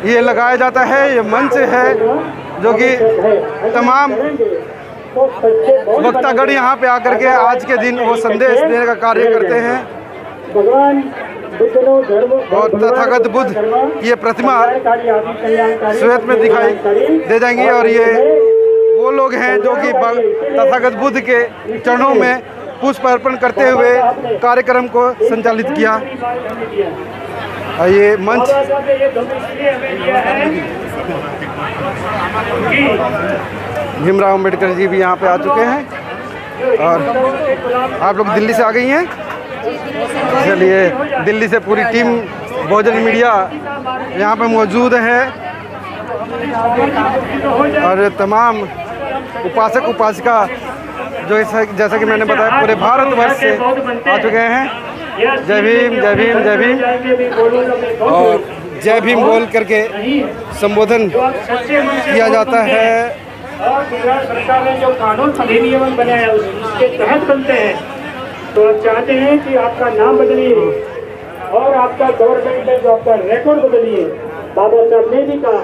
ये लगाया जाता है। ये मंच है जो कि तमाम वक्तागण यहाँ पे आकर के आज के दिन वो संदेश देने का कार्य करते हैं। और तथागत बुद्ध की ये प्रतिमा श्वेत में दिखाई दे जाएंगी। और ये वो लोग हैं जो कि तथागत बुद्ध के चरणों में पुष्प अर्पण करते हुए कार्यक्रम को संचालित किया। ये मंच भीमराव अम्बेडकर जी भी यहाँ पे आ चुके हैं। और आप लोग दिल्ली से आ गई हैं। चलिए, दिल्ली से पूरी टीम बहुजन मीडिया यहाँ पे मौजूद है और तमाम उपासक उपासिका जो जैसा कि मैंने बताया पूरे भारतवर्ष से आ चुके हैं। जय भीम, जय भीम, जय भीम और जय भीम बोल करके संबोधन किया जाता है। और गुजरात सरकार ने जो कानून अधिनियम बनाया उसके तहत बनते हैं। तो आप चाहते हैं कि आपका नाम बदलिए और आपका गवर्नमेंट में जो आपका रिकॉर्ड बदलिए। बाबा साहब ने भी कहा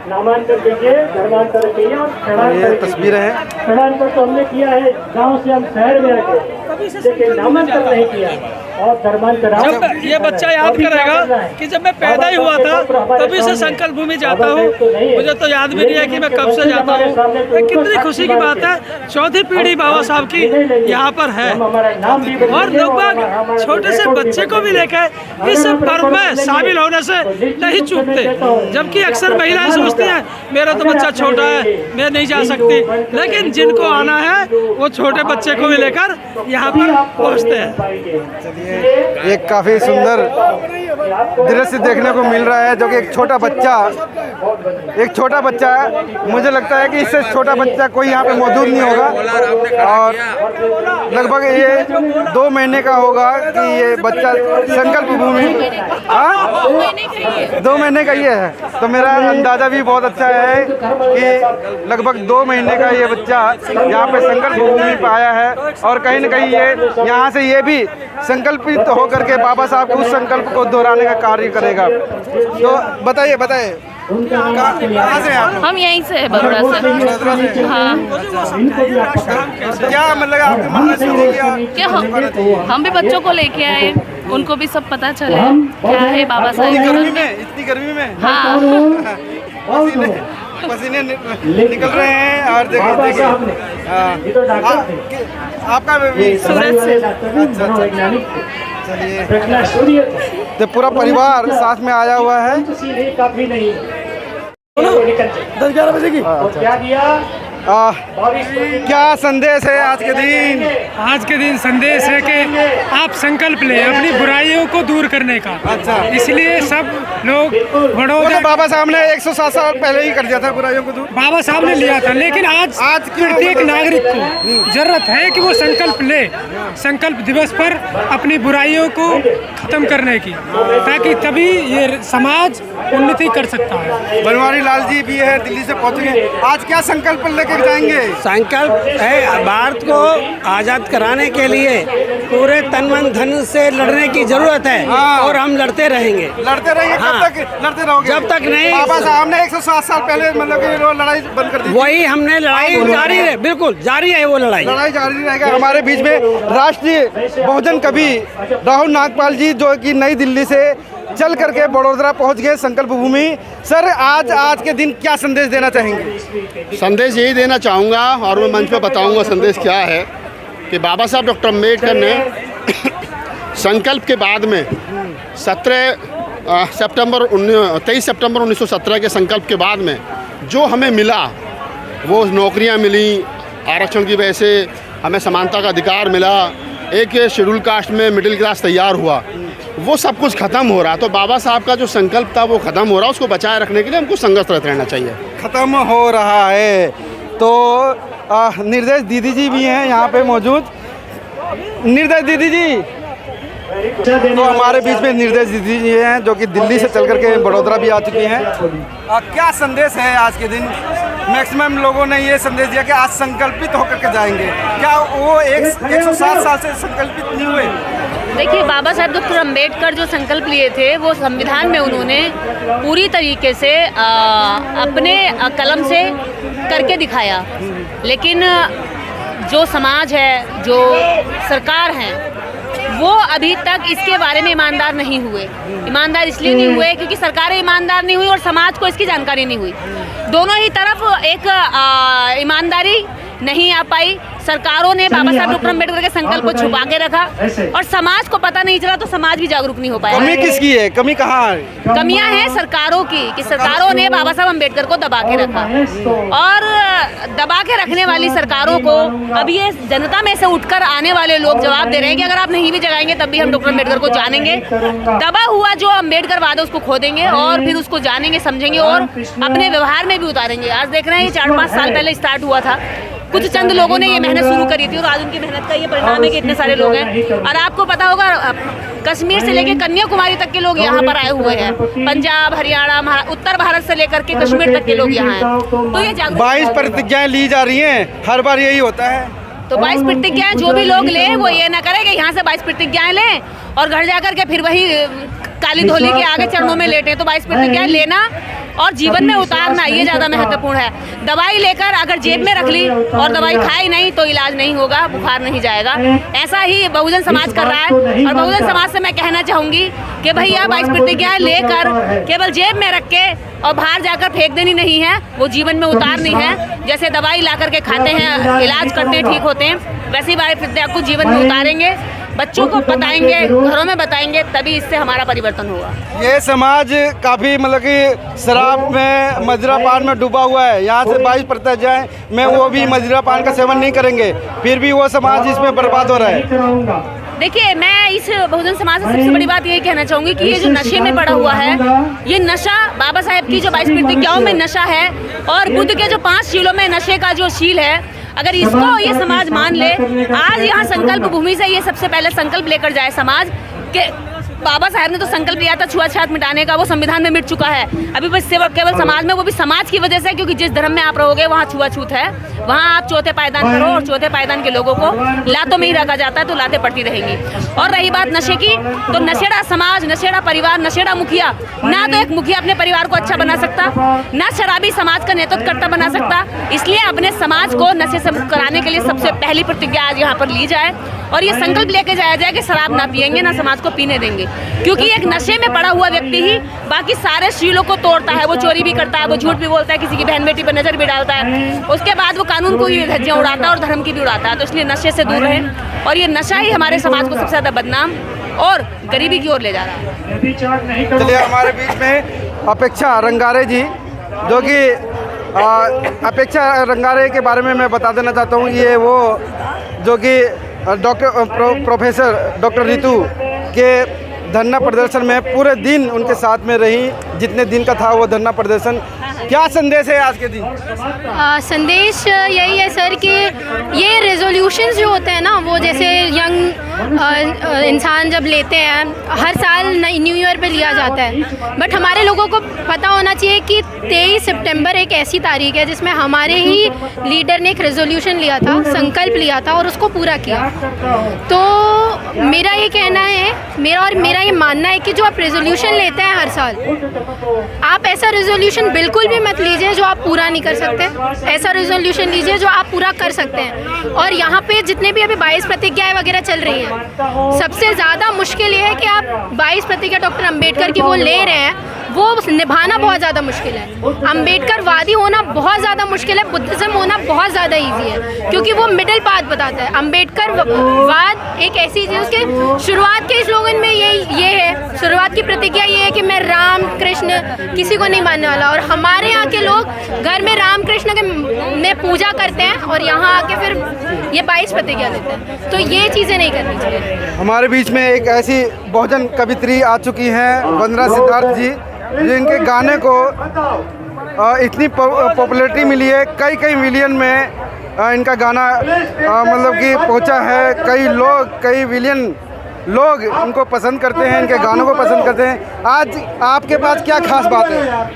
नामांतर कीजिए, धर्मांतर कीजिए और ये तस्वीरें हैं। स्थलांतर तो हमने किया है, गांव से हम शहर में आके, लेकिन नामांतर नहीं किया। और धर्मांतर जब ये बच्चा याद करेगा कि जब मैं पैदा ही हुआ था तभी से संकल्प भूमि जाता हूँ। मुझे तो याद भी नहीं है कि मैं कब से जाता हूँ। कितनी खुशी की बात है, चौथी पीढ़ी बाबा साहब की यहाँ पर है। और लोग बाग छोटे से बच्चे को भी लेकर इस पर्व में शामिल होने से नहीं चूकते। जबकि अक्सर महिलाएं सोचती हैं मेरा तो बच्चा छोटा है, मैं नहीं जा सकती। लेकिन जिनको आना है वो छोटे बच्चे को भी लेकर यहाँ पर पहुँचते हैं। एक काफ़ी सुंदर दृश्य देखने को मिल रहा है जो कि एक छोटा बच्चा है। मुझे लगता है कि इससे छोटा बच्चा कोई यहाँ पे मौजूद नहीं होगा। और लगभग ये 2 महीने का होगा कि ये बच्चा संकल्प भूमि 2 महीने का ये है। तो मेरा अंदाज़ा भी बहुत अच्छा है कि लगभग 2 महीने का ये बच्चा यहाँ पे संकल्प भूमि पे आया है। और कहीं न कहीं ये यहाँ से ये भी संकल्पित तो होकर के बाबा साहब के उस संकल्प को दोहराने का कार्य करेगा। तो बताइए कहाँ से आप? हम यहीं से है, बड़ौदा से। हाँ। क्या मतलब आपके मन में सोच क्या हम भी बच्चों को लेके आए, उनको भी सब पता चले क्या है बाबा साहब। इतनी गर्मी में हाँ। पसीने निकल रहे हैं। और देखिए आपका सूरत से। चलिए, तो पूरा परिवार साथ में आया हुआ है। काफी नहीं 10-11 बजे की। क्या दिया? क्या संदेश है आज के दिन? आज के दिन संदेश है कि आप संकल्प लें अपनी बुराइयों को दूर करने का। अच्छा। इसलिए सब लोग बड़ौदा तो बाबा साहब ने 107 साल पहले ही कर दिया था बुराइयों को दूर। बाबा साहब ने लिया था, लेकिन आज प्रत्येक नागरिक को जरूरत है कि वो संकल्प ले, संकल्प दिवस पर अपनी बुराइयों को खत्म करने की, ताकि तभी ये समाज उन्नति कर सकता है। बनवारी लाल जी भी है, दिल्ली से पहुँचे। आज क्या संकल्प लेके जाएंगे? संकल्प है भारत को आज़ाद कराने के लिए पूरे तन मन धन से लड़ने की जरूरत है। हाँ। और हम लड़ते रहेंगे। हाँ। कब तक लड़ते रहोगे? जब तक नहीं बाबा साहब ने 107 साल पहले मतलब कि लड़ाई बंद कर दी। वही हमने लड़ाई जारी है, बिल्कुल जारी है वो लड़ाई जारी रहेगा। हमारे बीच में राष्ट्रीय बहुजन कवि राहुल नागपाल जी जो कि नई दिल्ली से चल करके बड़ौदा पहुंच गए संकल्प भूमि। सर, आज के दिन क्या संदेश देना चाहेंगे? संदेश यही देना चाहूँगा और मैं मंच पे बताऊँगा संदेश क्या है कि बाबा साहब डॉक्टर अम्बेडकर ने संकल्प के बाद में 23 सितंबर 1917 के संकल्प के बाद में जो हमें मिला, वो नौकरियां मिली, आरक्षण की वजह से हमें समानता का अधिकार मिला, एक शेड्यूल कास्ट में मिडिल क्लास तैयार हुआ, वो सब कुछ ख़त्म हो रहा है। तो बाबा साहब का जो संकल्प था वो ख़त्म हो रहा है, उसको बचाए रखने के लिए हमको संघर्षरत रहना चाहिए। ख़त्म हो रहा है। तो निर्देश दीदी जी भी हैं यहाँ पे मौजूद। निर्देश दीदी जी, तो हमारे बीच में निर्देश दीदी जी हैं जो कि दिल्ली से चल करके बड़ौदा भी आ चुकी हैं। क्या संदेश है आज के दिन? मैक्सिमम लोगों ने ये संदेश दिया कि आज संकल्पित होकर के जाएंगे। क्या वो 107 साल से संकल्पित नहीं हुए? देखिए, बाबा साहब डॉक्टर अम्बेडकर जो संकल्प लिए थे वो संविधान में उन्होंने पूरी तरीके से अपने कलम से करके दिखाया। लेकिन जो समाज है, जो सरकार है, वो अभी तक इसके बारे में ईमानदार नहीं हुए। ईमानदार इसलिए नहीं हुए क्योंकि सरकारें ईमानदार नहीं हुई और समाज को इसकी जानकारी नहीं हुई। दोनों ही तरफ एक ईमानदारी नहीं आ पाई। सरकारों ने बाबा साहब डॉक्टर अम्बेडकर के संकल्प को छुपा के रखा और समाज को पता नहीं चला, तो समाज भी जागरूक नहीं हो पाया। कमी किसकी है? कमी कहाँ है? कमियां हैं सरकारों की कि सरकारों ने बाबा साहब अम्बेडकर को दबा के रखा, और दबा के रखने वाली सरकारों को अब ये जनता में से उठकर आने वाले लोग जवाब दे रहे हैं कि अगर आप नहीं भी जगाएंगे तब भी हम डॉक्टर अम्बेडकर को जानेंगे। दबा हुआ जो अम्बेडकर वाद है उसको खोदेंगे और फिर उसको जानेंगे, समझेंगे और अपने व्यवहार में भी उतारेंगे। आज देख रहे हैं ये 4-5 साल पहले स्टार्ट हुआ था, कुछ चंद लोगों ने ये मेहनत शुरू करी थी और आज उनकी मेहनत का ये परिणाम है कि इतने सारे लोग हैं। और आपको पता होगा कश्मीर से लेकर कन्याकुमारी तक के लोग यहाँ पर आए हुए हैं। पंजाब, हरियाणा, उत्तर भारत से लेकर के कश्मीर तक के लोग यहाँ हैं। तो ये 22 प्रतिज्ञाएं ली जा रही हैं, हर बार यही होता है। तो 22 प्रतिज्ञाएं जो भी लोग लें वो ये ना करें कि यहाँ से 22 प्रतिज्ञाएं लें और घर जाकर के फिर वही काली धोली के आगे चरणों में लेटे। तो 22 प्रतिज्ञाएं लेना और जीवन में उतारना ये ज़्यादा महत्वपूर्ण है। दवाई लेकर अगर जेब में रख ली और दवाई खाई नहीं तो इलाज नहीं होगा, बुखार नहीं जाएगा। ऐसा ही बहुजन समाज कर रहा है और बहुजन समाज से मैं कहना चाहूँगी कि भैया 22 प्रतिज्ञाएं लेकर केवल जेब में रख के और बाहर जाकर फेंक देनी नहीं है, वो जीवन में उतारनी है। जैसे दवाई ला करके खाते हैं, इलाज करते हैं, ठीक होते हैं, वैसी 22 प्रतिज्ञा को जीवन में उतारेंगे, बच्चों को बताएंगे, घरों में बताएंगे, तभी इससे हमारा परिवर्तन होगा। ये समाज काफ़ी मतलब कि शराब में, मदिरा पान में डूबा हुआ है। यहाँ से 22 प्रतिज्ञाएं में वो भी मदिरा पान का सेवन नहीं करेंगे, फिर भी वो समाज इसमें बर्बाद हो रहा है। देखिए, मैं इस बहुजन समाज से सबसे बड़ी बात यही कहना चाहूँगी कि ये जो नशे में पड़ा हुआ है, ये नशा बाबा साहेब की जो 22 प्रतिज्ञाओं में नशा है और बुद्ध के जो 5 शीलों में नशे का जो शील है, अगर इसको ये समाज मान ले, आज यहाँ संकल्प भूमि से ये सबसे पहले संकल्प लेकर जाए समाज के। बाबा साहब ने तो संकल्प लिया था छुआछूत मिटाने का, वो संविधान में मिट चुका है। अभी बस केवल समाज में, वो भी समाज की वजह से, क्योंकि जिस धर्म में आप रहोगे वहाँ छुआछूत है, वहाँ आप चौथे पायदान करो और चौथे पायदान के लोगों को लातों में ही रखा जाता है, तो लातें पड़ती रहेंगी। और रही बात नशे की, तो नशेड़ा समाज, नशेड़ा परिवार, नशेड़ा मुखिया, ना तो एक मुखिया अपने परिवार को अच्छा बना सकता, ना शराबी समाज का नेतृत्वकर्ता बना सकता। इसलिए अपने समाज को नशे से मुक्त कराने के लिए सबसे पहली प्रतिज्ञा आज यहाँ पर ली जाए और ये संकल्प लेके जाया जाए कि शराब ना पिएंगे, ना समाज को पीने देंगे। क्योंकि एक नशे में पड़ा हुआ व्यक्ति ही बाकी सारे शीलों को तोड़ता है। वो चोरी भी करता है, वो झूठ भी बोलता है, किसी की बहन बेटी पर नजर भी डालता है, उसके बाद वो कानून को भी धज्जियां उड़ाता है और धर्म की भी उड़ाता है। तो इसलिए नशे से दूर रहें, और ये नशा ही हमारे समाज को सबसे ज़्यादा बदनाम और गरीबी की ओर ले जा रहा है। चलिए, हमारे बीच में अपेक्षा रंगारे जी, जो कि अपेक्षा रंगारे के बारे में मैं बता देना चाहता हूँ। ये वो जो कि प्रोफेसर डॉक्टर रितु के धरना प्रदर्शन में पूरे दिन उनके साथ में रही, जितने दिन का था वो धरना प्रदर्शन। क्या संदेश है आज के दिन? संदेश यही है सर कि ये रेजोल्यूशंस जो होते हैं ना, वो जैसे यंग इंसान जब लेते हैं, हर साल न्यू ईयर पे लिया जाता है, बट हमारे लोगों को पता होना चाहिए कि 23 सितंबर एक ऐसी तारीख है जिसमें हमारे ही लीडर ने एक रेजोल्यूशन लिया था, संकल्प लिया था और उसको पूरा किया। तो मेरा ये कहना है, मेरा ये मानना है कि जो आप रेजोल्यूशन लेते हैं हर साल, आप ऐसा रेजोल्यूशन बिल्कुल भी मत लीजिए जो आप पूरा नहीं कर सकते। ऐसा रेजोल्यूशन लीजिए जो आप पूरा कर सकते हैं। और यहाँ पे जितने भी अभी 22 प्रतिज्ञाएं वगैरह चल रही हैं, सबसे ज़्यादा मुश्किल ये है कि आप 22 प्रतिज्ञा डॉक्टर अम्बेडकर की वो ले रहे हैं, वो निभाना बहुत ज़्यादा मुश्किल है। अम्बेडकर वादी होना बहुत ज़्यादा मुश्किल है, बुद्धिज़्म होना बहुत ज़्यादा ईजी है, क्योंकि वो मिडिल पाथ बताता है। अम्बेडकर वाद एक ऐसी चीज़, उसके शुरुआत के स्लोगन में ये है, शुरुआत की प्रतिज्ञा ये है कि मैं राम कृष्ण किसी को नहीं मानने वाला। और हमारे यहाँ के लोग घर में राम कृष्ण के में पूजा करते हैं और यहाँ आके फिर ये 22 प्रतिज्ञा लेते हैं। तो ये चीज़ें नहीं करनी चाहिए। हमारे बीच में एक ऐसी बहुजन कवित्री आ चुकी हैं, वंदना सिद्धार्थ जी, जिनके गाने को इतनी पॉपुलैरिटी मिली है, कई मिलियन में इनका गाना मतलब कि पहुंचा है। कई मिलियन लोग इनको पसंद करते हैं, इनके गानों को पसंद करते हैं। आज आपके पास क्या खास बात है?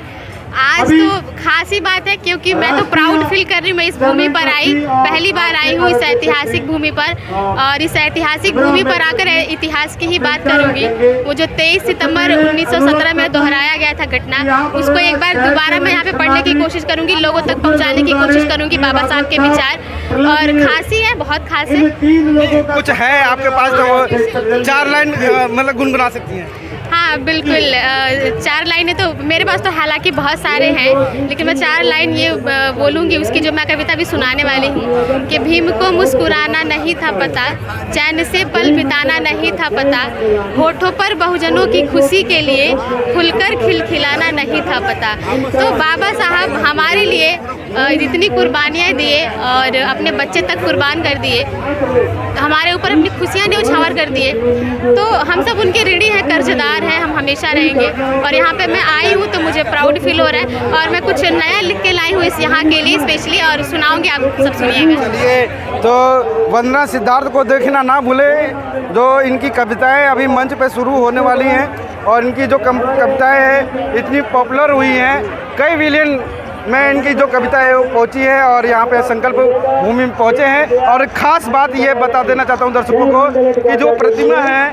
आज तो खास ही बात है क्योंकि मैं तो प्राउड फील कर रही हूँ। मैं इस भूमि पर आई, पहली बार आई हूँ इस ऐतिहासिक भूमि पर, और इस ऐतिहासिक भूमि पर आकर इतिहास की ही बात करूँगी। वो जो 23 सितंबर 1917 में दोहराया गया था घटना, उसको एक बार दोबारा मैं यहाँ पे पढ़ने की कोशिश करूँगी, लोगों तक पहुँचाने की कोशिश करूँगी बाबा साहब के विचार। और खास ही है, बहुत खास है। कुछ है आपके पास तो वो 4 लाइन मतलब गुनगुना सकती हैं? हाँ बिल्कुल, 4 लाइनें तो मेरे पास तो हालांकि बहुत सारे हैं, लेकिन मैं 4 लाइन ये बोलूँगी उसकी, जो मैं कविता भी सुनाने वाली हूँ कि भीम को मुस्कुराना नहीं था पता, चैन से पल बिताना नहीं था पता, होठों पर बहुजनों की खुशी के लिए खुलकर खिलखिलाना नहीं था पता। तो बाबा साहब हमारे लिए इतनी कुर्बानियाँ दिए और अपने बच्चे तक कुर्बान कर दिए, हमारे ऊपर अपनी खुशियाँ न्यौछावर कर दिए। तो हम सब उनके ऋणी हैं, कर्जदार हैं, हम हमेशा रहेंगे। और यहाँ पे मैं आई हूँ तो मुझे प्राउड फील हो रहा है, और मैं कुछ नया लिख के लाई हूँ इस यहाँ के लिए स्पेशली, और सुनाऊंगी, आप सब सुनिएगा। चलिए, तो वंदना सिद्धार्थ को देखना ना भूले, जो इनकी कविताएं अभी मंच पे शुरू होने वाली हैं, और इनकी जो कविताएं हैं इतनी पॉपुलर हुई हैं, कई विलियन में इनकी जो कविता है वो पहुंची है, और यहाँ पे संकल्प भूमि में पहुंचे हैं। और ख़ास बात ये बता देना चाहता हूँ दर्शकों को कि जो प्रतिमा है